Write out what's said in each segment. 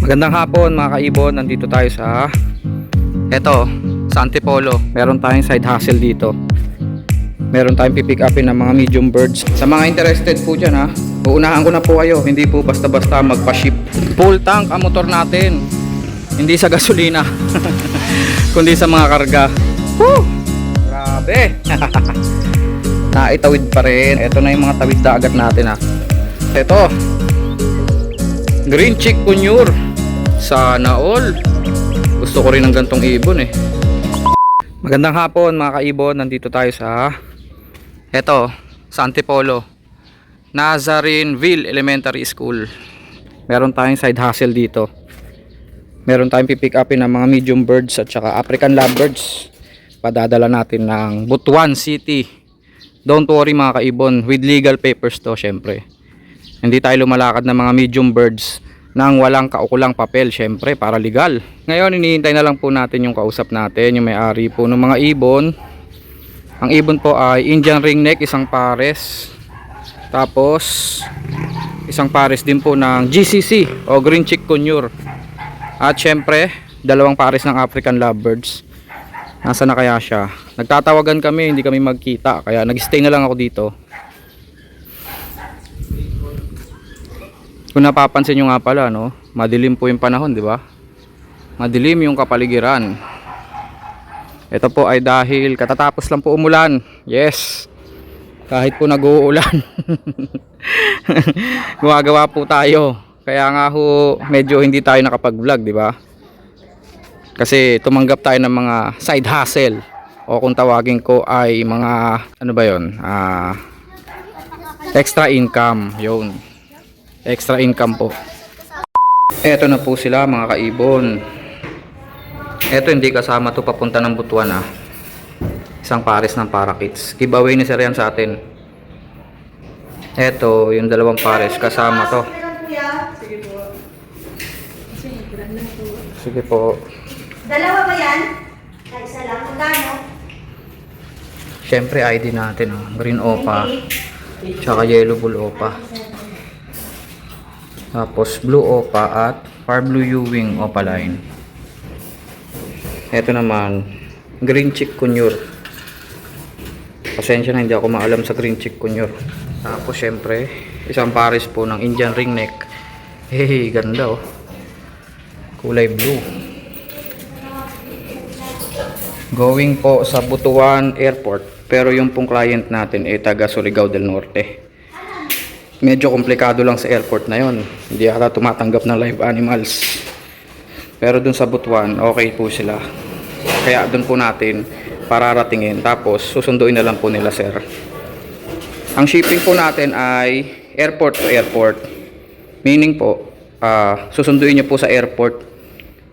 Magandang hapon mga kaibon, nandito tayo sa Antipolo. Meron tayong side hustle dito. Meron tayong pipick upin ng mga medium birds. Sa mga interested po dyan, uunahan ko na po kayo. Hindi po basta-basta magpa-ship. Full tank ang motor natin, hindi sa gasolina kundi sa mga karga. Woo! Grabe. Naitawid pa rin. Ito na yung mga tawid dagat natin. Ito, green chick conure. Sana all. Gusto ko rin ng gantong ibon eh. Magandang hapon mga kaibon, nandito tayo sa Antipolo, Nazarineville Elementary School. Meron tayong side hustle dito. Meron tayong pipick upin ng mga medium birds at saka African lovebirds. Padadala natin ng Butuan City. Don't worry mga kaibon, with legal papers to syempre. Hindi tayo lumalakad ng mga medium birds nang walang kaukulang papel, syempre para legal. Ngayon hinihintay na lang po natin yung kausap natin, yung may-ari po ng mga ibon. Ang ibon po ay Indian ringneck, isang pares. Tapos isang pares din po ng GCC o green chick conure. At syempre dalawang pares ng African lovebirds. Nasa na kaya siya? Nagtatawagan kami, hindi kami magkita, kaya nag-stay na lang ako dito. Kung napapansin nyo nga pala, madilim po yung panahon, di ba? Madilim yung kapaligiran. Ito po ay dahil katatapos lang po umulan. Yes, kahit po nag-uulan gumagawa po tayo. Kaya nga ho, medyo hindi tayo nakapag-vlog, di ba? Kasi tumanggap tayo ng mga side hustle, o kung tawagin ko ay mga extra income. Yun, extra income po. Eto na po sila mga kaibon. Eto hindi kasama to papunta ng Butuan Isang pares ng parakeets. Giveaway ni Sir yan sa atin. Eto yung dalawang pares kasama to. Sige po. Dalawa ba yan? Isa lang. Magkano? Syempre ID natin, green opa tsaka yellow bull opa. Tapos blue opa at far blue ewing opaline. Ito naman green chick conure. Pasensya na, hindi ako maalam sa green chick conure. Tapos syempre isang pares po ng Indian ringneck. Hey, ganda kulay blue. Going po sa Butuan Airport, pero yung pong client natin ay taga Surigao del Norte. Medyo komplikado lang sa airport na yon, hindi ata tumatanggap ng live animals. Pero dun sa Butuan, okay po sila. Kaya dun po natin pararatingin, tapos susunduin na lang po nila sir. Ang shipping po natin ay airport to airport. Meaning po, susunduin nyo po sa airport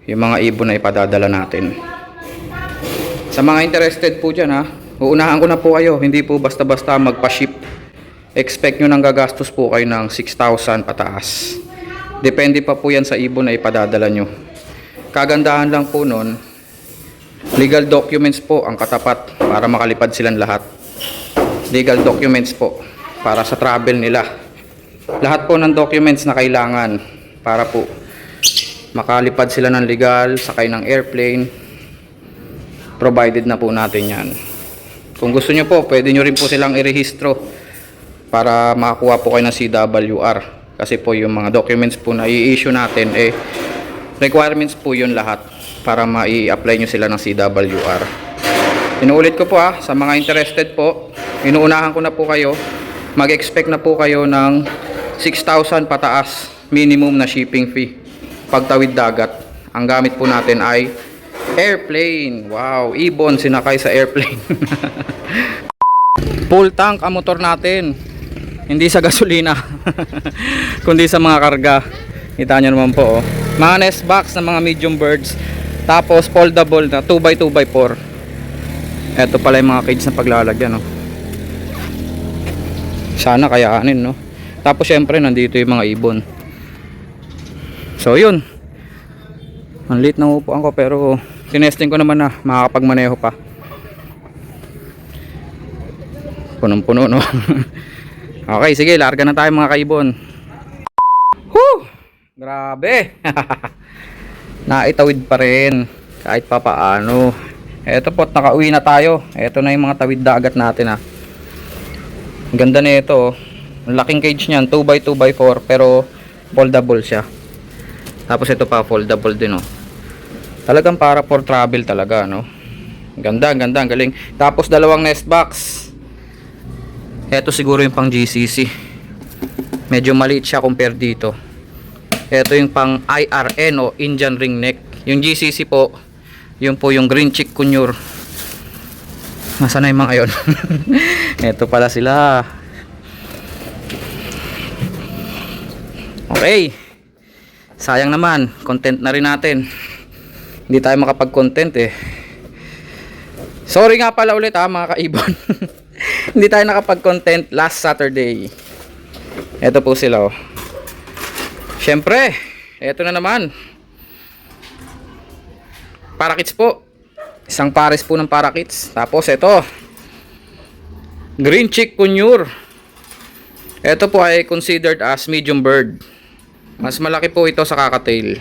yung mga ibon na ipadadala natin. Sa mga interested po dyan, uunahan ko na po kayo. Hindi po basta-basta magpa-ship. Expect nyo nang gagastos po kayo ng 6,000 pataas. Depende pa po yan sa ibon na ipadadala nyo. Kagandahan lang po nun, legal documents po ang katapat para makalipad silang lahat. Legal documents po para sa travel nila. Lahat po ng documents na kailangan para po makalipad sila ng legal, sakay ng airplane. Provided na po natin yan. Kung gusto nyo po, pwede nyo rin po silang irehistro para makakuha po kayo ng CWR. Kasi po yung mga documents po na i-issue natin, requirements po yun lahat para ma-i-apply nyo sila ng CWR. Inuulit ko po sa mga interested po, inuunahan ko na po kayo, mag-expect na po kayo ng 6,000 pataas minimum na shipping fee pagtawid dagat. Ang gamit po natin ay airplane. Wow, ibon sinakay sa airplane. Full tank ang motor natin, hindi sa gasolina kundi sa mga karga. Kita nyo naman po mga nest box ng mga medium birds. Tapos foldable na 2x2x4. Ito pala yung mga cage na paglalagyan Sana kayanin Tapos syempre nandito yung mga ibon. So yun, ang late na upuan ko, pero tinesting ko naman na makakapagmaneho pa. Punong-puno Okay, sige, larga na tayo mga kaibon. Grabe. naitawid pa rin kahit papaano. Eto po, nakauwi na tayo. Eto na yung mga tawid dagat natin ha. Ang ganda na ito oh. Ang laking cage niyan, 2x2x4 pero foldable siya. Tapos ito pa foldable din oh. Talagang para for travel talaga no. Ganda, ganda, ang galing. Tapos dalawang nest box. Ito siguro yung pang GCC. Medyo maliit siya compare dito. Ito yung pang IRN o Indian ring neck. Yung GCC po, yun po yung green chick conure. Nasaan na yung mga yun? Ito pala sila. Okay. Sayang naman, content na rin natin. Hindi tayo makapag-content eh. Sorry nga pala ulit ha mga kaibon. Hindi tayo nakapag-content last Saturday. Ito po sila oh. Syempre, ito na naman. Parakits po. Isang pares po ng parakits. Tapos ito. Green chick conure. Ito po ay considered as medium bird. Mas malaki po ito sa kakatail.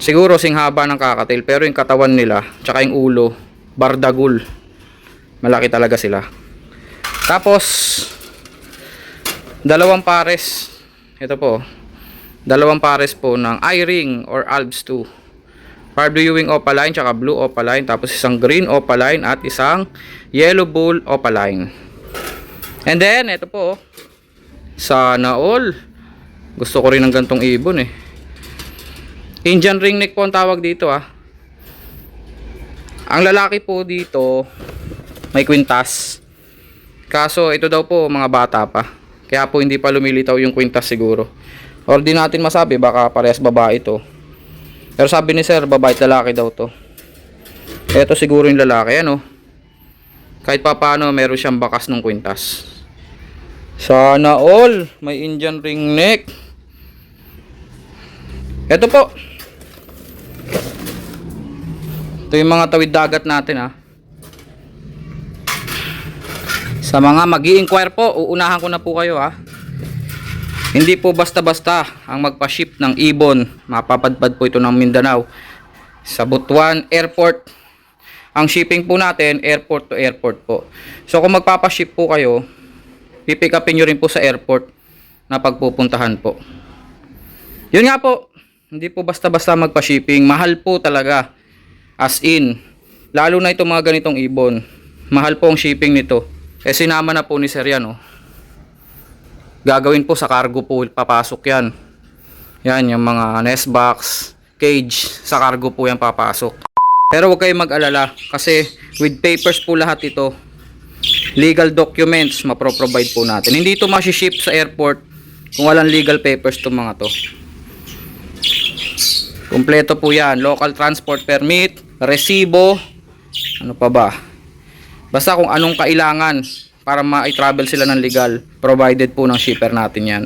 Siguro sing haba ng kakatail pero yung katawan nila tsaka yung ulo bardagul. Malaki talaga sila. Tapos dalawang pares. Ito po. Dalawang pares po ng I-ring or Alps 2. Parblue wing opaline tsaka blue opaline. Tapos isang green opaline at isang yellow bull opaline. And then ito po. Sana all. Gusto ko rin ng gantong ibon eh. Indian ring neck po ang tawag dito ah. Ang lalaki po dito may kwintas. Kaso ito daw po mga bata pa. Kaya po hindi pa lumilitaw yung kwintas siguro. Or di natin masabi baka parehas babae to. Pero sabi ni sir babae at lalaki daw to. Ito siguro yung lalaki ano. Kahit pa paano meron siyang bakas ng kwintas. Sana all may Indian ring neck. Ito po. Ito yung mga tawid dagat natin ha. Sa mga mag-i-inquire po, uunahan ko na po kayo ha. Hindi po basta-basta ang magpa-ship ng ibon. Mapapadpad po ito ng Mindanao. Sa Butuan Airport. Ang shipping po natin, airport to airport po. So kung magpapa-ship po kayo, pipick upin nyo rin po sa airport na pagpupuntahan po. Yun nga po, hindi po basta-basta magpa-shipping. Mahal po talaga. As in, lalo na itong mga ganitong ibon. Mahal po ang shipping nito. Eh sinama na po ni sir yan oh. Gagawin po sa cargo po papasok yan. Yan yung mga nest box, cage, sa cargo po yan papasok. Pero huwag kayong mag-alala kasi with papers po lahat ito. Legal documents mapro-provide po natin. Hindi ito ma-ship sa airport kung walang legal papers itong mga to. Kompleto po yan. Local transport permit, resibo, ano pa ba? Basta kung anong kailangan para ma-travel sila ng legal, provided po ng shipper natin yan.